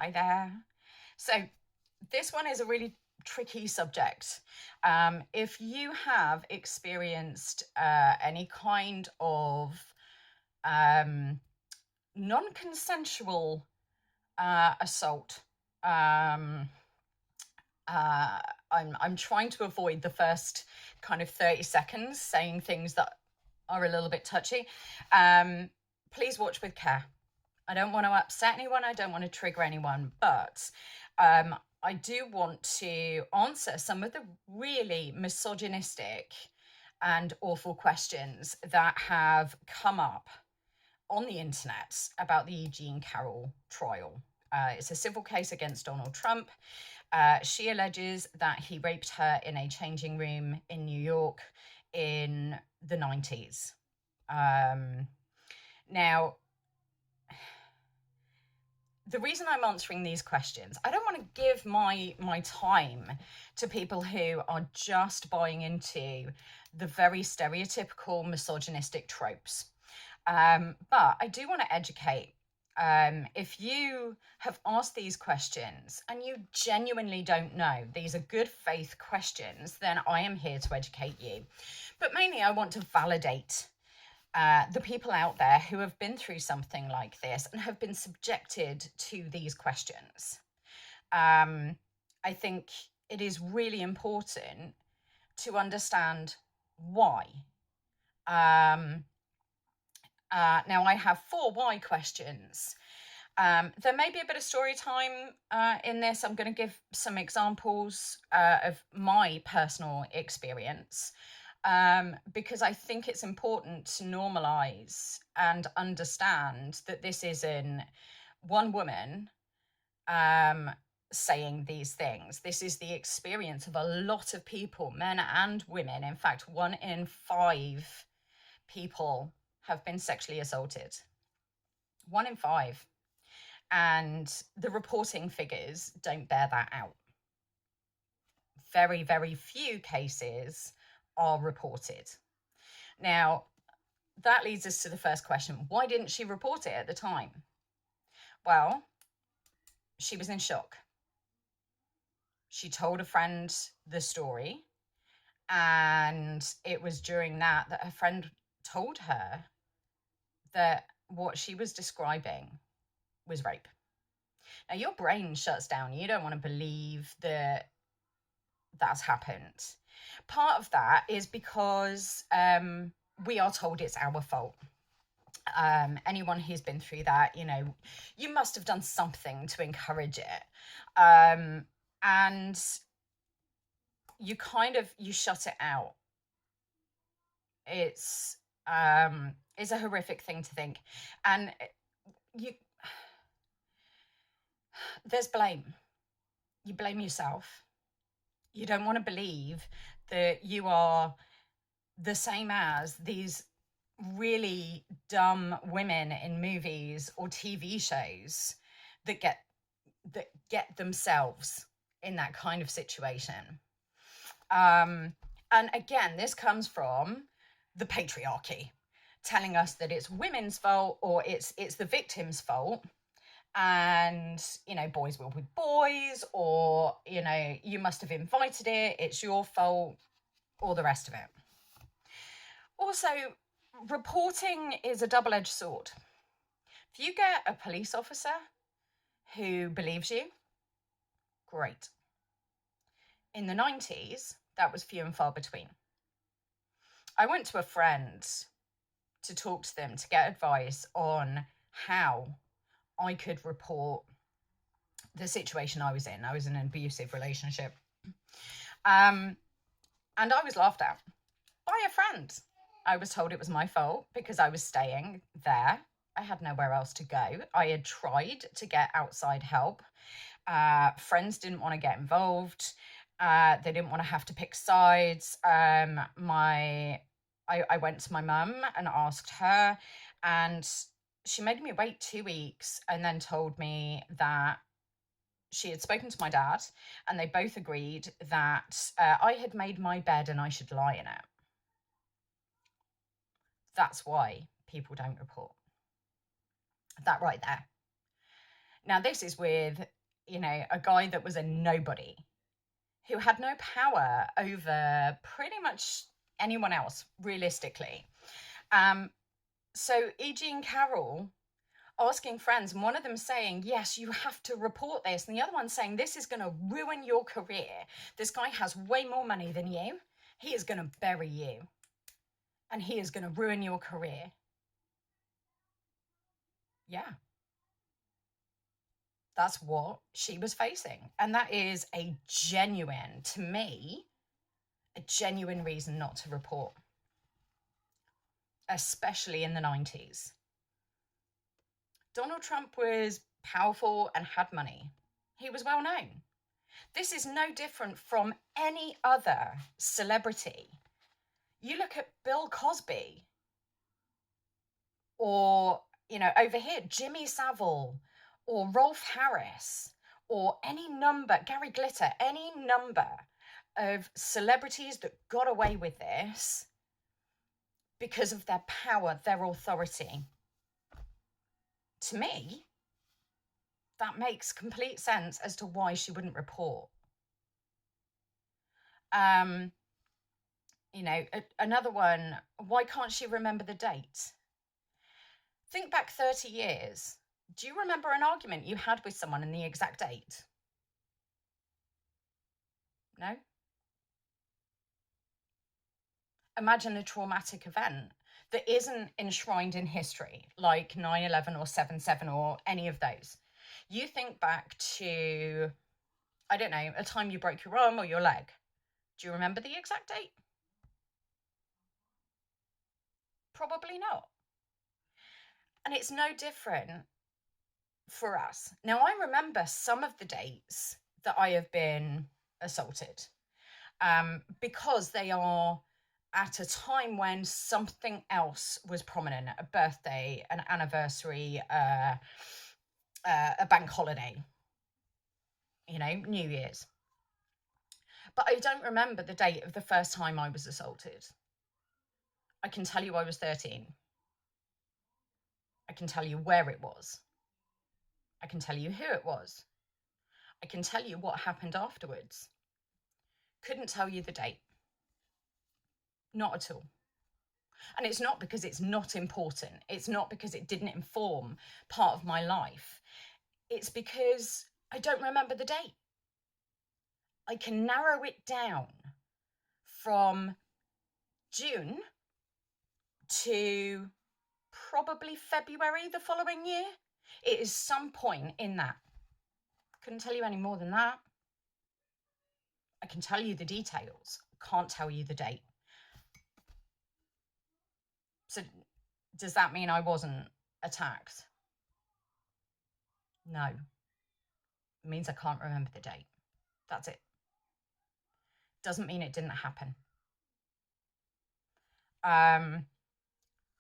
Hi there. So this one is a really tricky subject. If you have experienced any kind of non-consensual assault, um, I'm trying to avoid the first kind of 30 seconds saying things that are a little bit touchy. Please watch with care. I don't want to upset anyone. I don't want to trigger anyone, but I do want to answer some of the really misogynistic and awful questions that have come up on the internet about the Jean Carroll trial. It's a civil case against Donald Trump. She alleges that he raped her in a changing room in New York in the 90s. Now, the reason I'm answering these questions, I don't want to give my time to people who are just buying into the very stereotypical misogynistic tropes. But I do want to educate. If you have asked these questions and you genuinely don't know, these are good faith questions, then I am here to educate you. But mainly I want to validate the people out there who have been through something like this and have been subjected to these questions. I think it is really important to understand why. Now, I have 4 why questions. There may be a bit of story time in this. I'm going to give some examples of my personal experience. Because I think it's important to normalize and understand that this isn't one woman saying these things. This is the experience of a lot of people, men and women. In fact, 1 in 5 people have been sexually assaulted. 1 in 5. And the reporting figures don't bear that out. Very, very few cases are reported. Now, that leads us to the first question. Why didn't she report it at the time? Well, she was in shock. She told a friend the story, and it was during that her friend told her that what she was describing was rape. Now, your brain shuts down. You don't want to believe that that's happened. Part of that is because we are told it's our fault. Anyone who's been through that, you must have done something to encourage it. And you shut it out. It's a horrific thing to think. And there's blame. You blame yourself. You don't want to believe that you are the same as these really dumb women in movies or TV shows that get themselves in that kind of situation. And again, this comes from the patriarchy telling us that it's women's fault or it's the victim's fault. And, boys will be boys, or, you must have invited it, it's your fault, all the rest of it. Also, reporting is a double-edged sword. If you get a police officer who believes you, great. In the 90s, that was few and far between. I went to a friend to talk to them to get advice on how I could report the situation I was in. I was in an abusive relationship. And I was laughed at by a friend. I was told it was my fault because I was staying there. I had nowhere else to go. I had tried to get outside help. Friends didn't want to get involved. They didn't want to have to pick sides. I went to my mum and asked her, and she made me wait 2 weeks and then told me that she had spoken to my dad and they both agreed that I had made my bed and I should lie in it. That's why people don't report. That right there. Now, this is with, a guy that was a nobody, who had no power over pretty much anyone else, realistically. So E.G. and Carroll asking friends, and one of them saying, yes, you have to report this, and the other one saying, this is going to ruin your career. This guy has way more money than you. He is going to bury you, and he is going to ruin your career. Yeah. That's what she was facing. And that is to me, a genuine reason not to report, especially in the 90s. Donald Trump was powerful and had money. He was well known. This is no different from any other celebrity. You look at Bill Cosby, or, over here, Jimmy Savile, or Rolf Harris, or Gary Glitter, any number of celebrities that got away with this because of their power, their authority. To me, that makes complete sense as to why she wouldn't report. Another one, why can't she remember the date? Think back 30 years. Do you remember an argument you had with someone and the exact date? No? Imagine a traumatic event that isn't enshrined in history, like 9/11 or 7/7 or any of those. You think back to, I don't know, a time you broke your arm or your leg. Do you remember the exact date? Probably not. And it's no different for us. Now, I remember some of the dates that I have been assaulted, because they are at a time when something else was prominent, a birthday, an anniversary, a bank holiday, New Year's. But I don't remember the date of the first time I was assaulted. I can tell you I was 13. I can tell you where it was. I can tell you who it was. I can tell you what happened afterwards. Couldn't tell you the date. Not at all. And it's not because it's not important. It's not because it didn't inform part of my life. It's because I don't remember the date. I can narrow it down from June to probably February the following year. It is some point in that. Couldn't tell you any more than that. I can tell you the details. Can't tell you the date. So does that mean I wasn't attacked? No. It means I can't remember the date. That's it. Doesn't mean it didn't happen.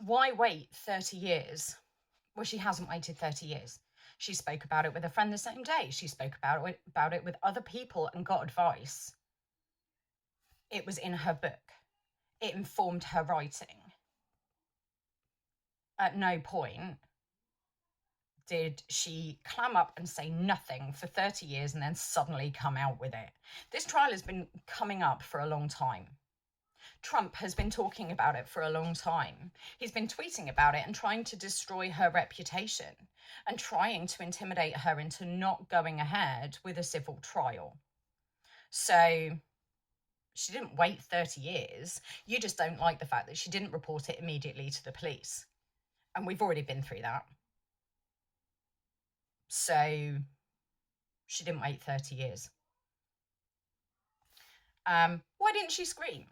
Why wait 30 years? Well, she hasn't waited 30 years. She spoke about it with a friend the same day. She spoke about it with other people and got advice. It was in her book. It informed her writing. At no point did she clam up and say nothing for 30 years and then suddenly come out with it. This trial has been coming up for a long time. Trump has been talking about it for a long time. He's been tweeting about it and trying to destroy her reputation and trying to intimidate her into not going ahead with a civil trial. So she didn't wait 30 years. You just don't like the fact that she didn't report it immediately to the police. And we've already been through that. So she didn't wait 30 years. Why didn't she scream?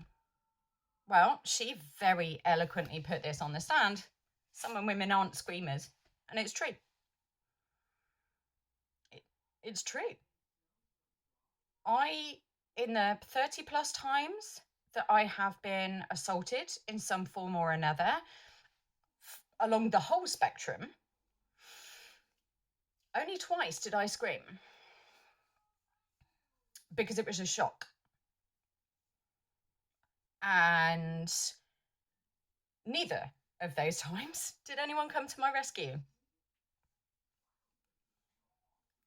Well, she very eloquently put this on the stand. Some women aren't screamers. And it's true. It's true. In the 30 plus times that I have been assaulted in some form or another, along the whole spectrum, only twice did I scream. Because it was a shock. And neither of those times did anyone come to my rescue.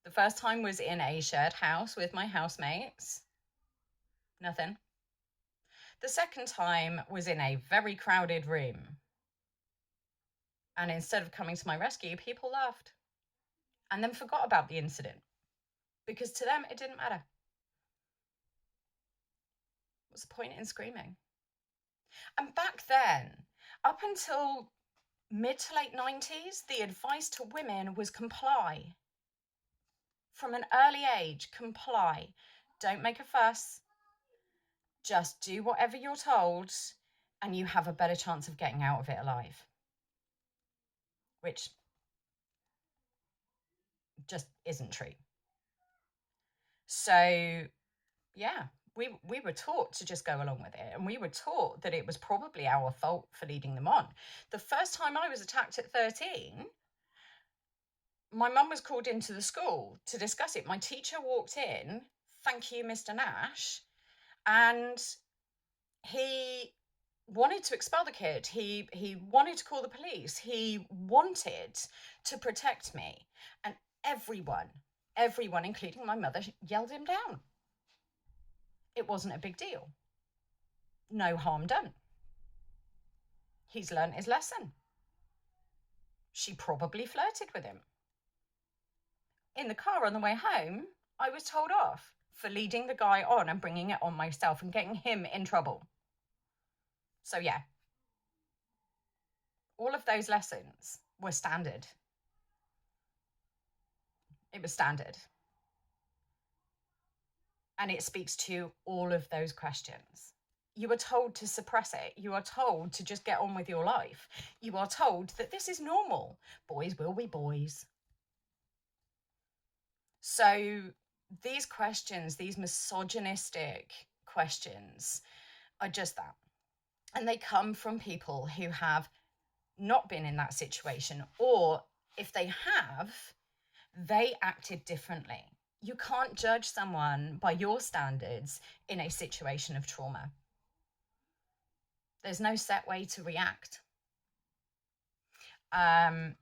The first time was in a shared house with my housemates. Nothing. The second time was in a very crowded room. And instead of coming to my rescue, people laughed and then forgot about the incident because to them, it didn't matter. What's the point in screaming? And back then, up until mid to late 90s, the advice to women was comply. From an early age, comply. Don't make a fuss. Just do whatever you're told and you have a better chance of getting out of it alive. Which just isn't true. So, yeah, we were taught to just go along with it. And we were taught that it was probably our fault for leading them on. The first time I was attacked at 13, my mum was called into the school to discuss it. My teacher walked in, thank you, Mr. Nash, and he wanted to expel the kid. He wanted to call the police. He wanted to protect me. And everyone, including my mother, yelled him down. It wasn't a big deal. No harm done. He's learnt his lesson. She probably flirted with him. In the car on the way home, I was told off for leading the guy on and bringing it on myself and getting him in trouble. So yeah, all of those lessons were standard. It was standard. And it speaks to all of those questions. You are told to suppress it. You are told to just get on with your life. You are told that this is normal. Boys will be boys. So these questions, these misogynistic questions, are just that. And they come from people who have not been in that situation, or if they have, they acted differently. You can't judge someone by your standards in a situation of trauma. There's no set way to react. And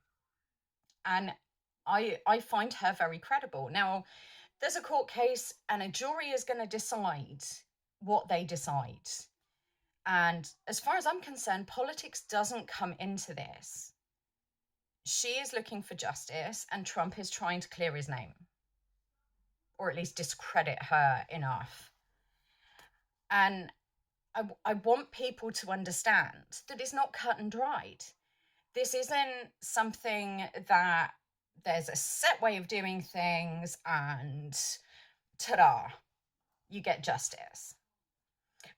I find her very credible. Now, there's a court case and a jury is going to decide what they decide. And as far as I'm concerned, politics doesn't come into this. She is looking for justice and Trump is trying to clear his name, or at least discredit her enough. And I want people to understand that it's not cut and dried. This isn't something that there's a set way of doing things and ta-da, you get justice.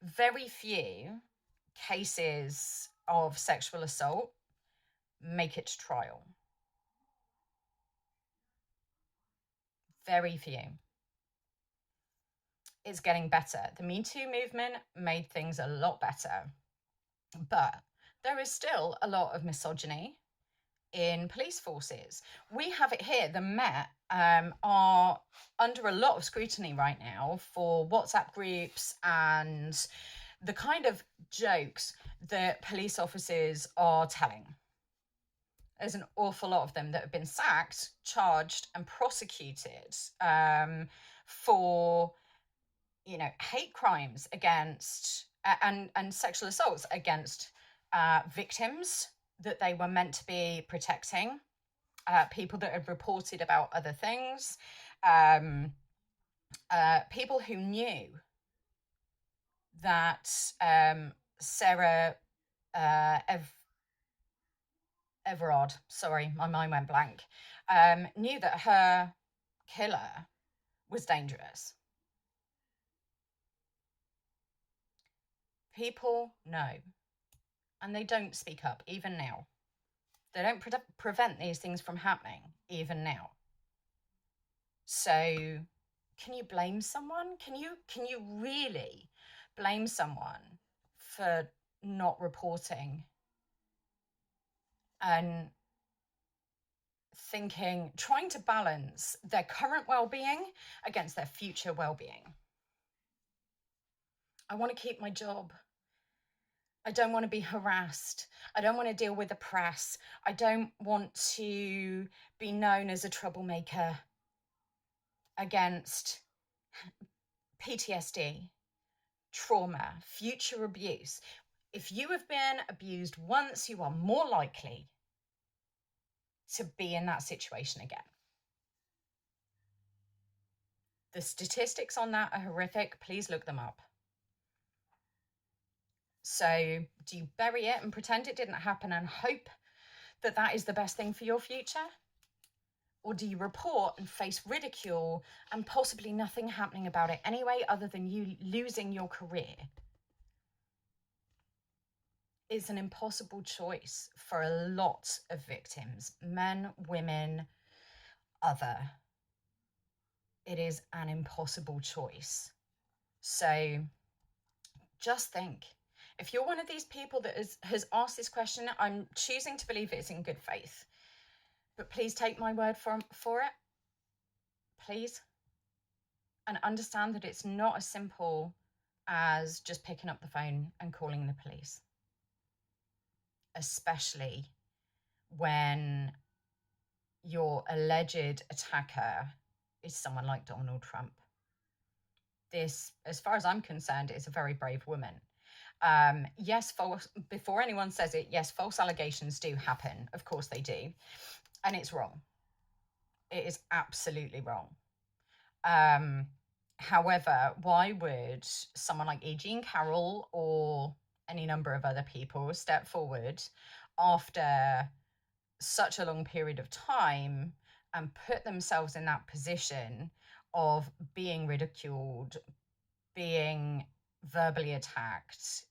Very few cases of sexual assault make it to trial. Very few. It's getting better. The Me Too movement made things a lot better. But there is still a lot of misogyny in police forces. We have it here. The Met are under a lot of scrutiny right now for WhatsApp groups and the kind of jokes that police officers are telling. There's an awful lot of them that have been sacked, charged and prosecuted for, hate crimes against and sexual assaults against victims that they were meant to be protecting, people that had reported about other things, people who knew that Sarah Everard, sorry, my mind went blank, knew that her killer was dangerous. People know, and they don't speak up, even now. They don't prevent these things from happening, even now. So, can you blame someone? Can you really blame someone for not reporting and trying to balance their current well-being against their future well-being? I want to keep my job. I don't want to be harassed. I don't want to deal with the press. I don't want to be known as a troublemaker. against PTSD, trauma, future abuse. If you have been abused once, you are more likely to be in that situation again. The statistics on that are horrific. Please look them up. So do you bury it and pretend it didn't happen and hope that that is the best thing for your future? Or do you report and face ridicule and possibly nothing happening about it anyway, other than you losing your career? It's an impossible choice for a lot of victims, men, women, other. It is an impossible choice. So just think, if you're one of these people that has asked this question, I'm choosing to believe it's in good faith, but please take my word for it, please. And understand that it's not as simple as just picking up the phone and calling the police. Especially when your alleged attacker is someone like Donald Trump. This, as far as I'm concerned, is a very brave woman. Yes, before anyone says it, yes, false allegations do happen. Of course they do. And it's wrong. It is absolutely wrong. However, why would someone like Carroll or any number of other people step forward after such a long period of time and put themselves in that position of being ridiculed, being verbally attacked,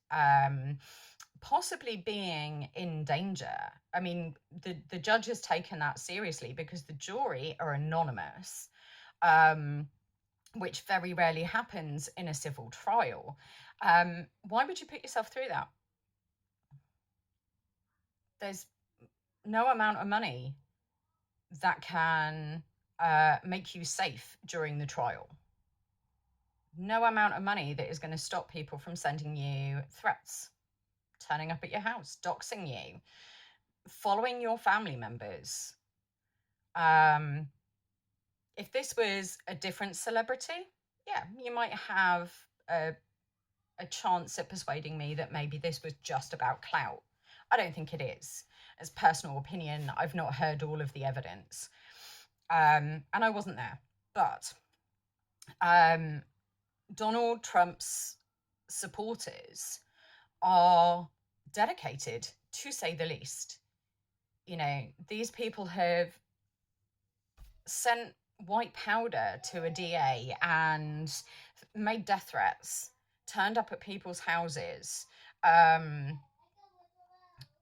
possibly being in danger? I mean, the judge has taken that seriously because the jury are anonymous, which very rarely happens in a civil trial. Why would you put yourself through that? There's no amount of money that can make you safe during the trial. No amount of money that is going to stop people from sending you threats, turning up at your house, doxing you, following your family members. If this was a different celebrity, yeah, you might have a chance at persuading me that maybe this was just about clout. I don't think it is. As personal opinion, I've not heard all of the evidence. And I wasn't there. But Donald Trump's supporters are dedicated, to say the least. You know, these people have sent white powder to a DA and made death threats, turned up at people's houses,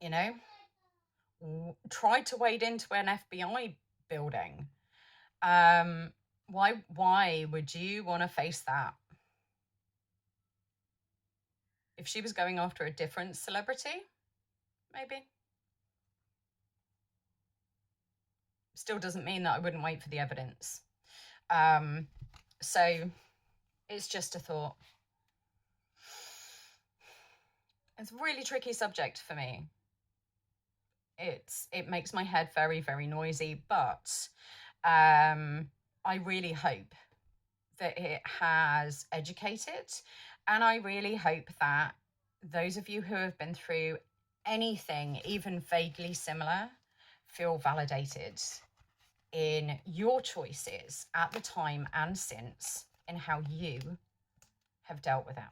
you know, tried to wade into an FBI building. Why would you want to face that? If she was going after a different celebrity, maybe. Still doesn't mean that I wouldn't wait for the evidence. So it's just a thought. It's a really tricky subject for me. It makes my head very, very noisy, but I really hope that it has educated, and I really hope that those of you who have been through anything even vaguely similar feel validated in your choices at the time and since in how you have dealt with it.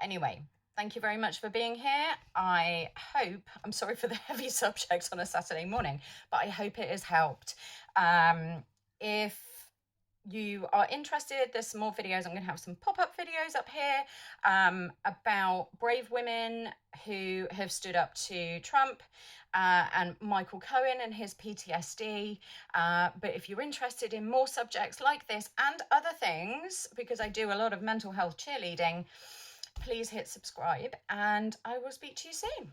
Anyway, thank you very much for being here. I hope, I'm sorry for the heavy subject on a Saturday morning, but I hope it has helped. If you are interested, there's some more videos. I'm going to have some pop-up videos up here about brave women who have stood up to Trump and Michael Cohen and his PTSD. But if you're interested in more subjects like this and other things, because I do a lot of mental health cheerleading, please hit subscribe and I will speak to you soon.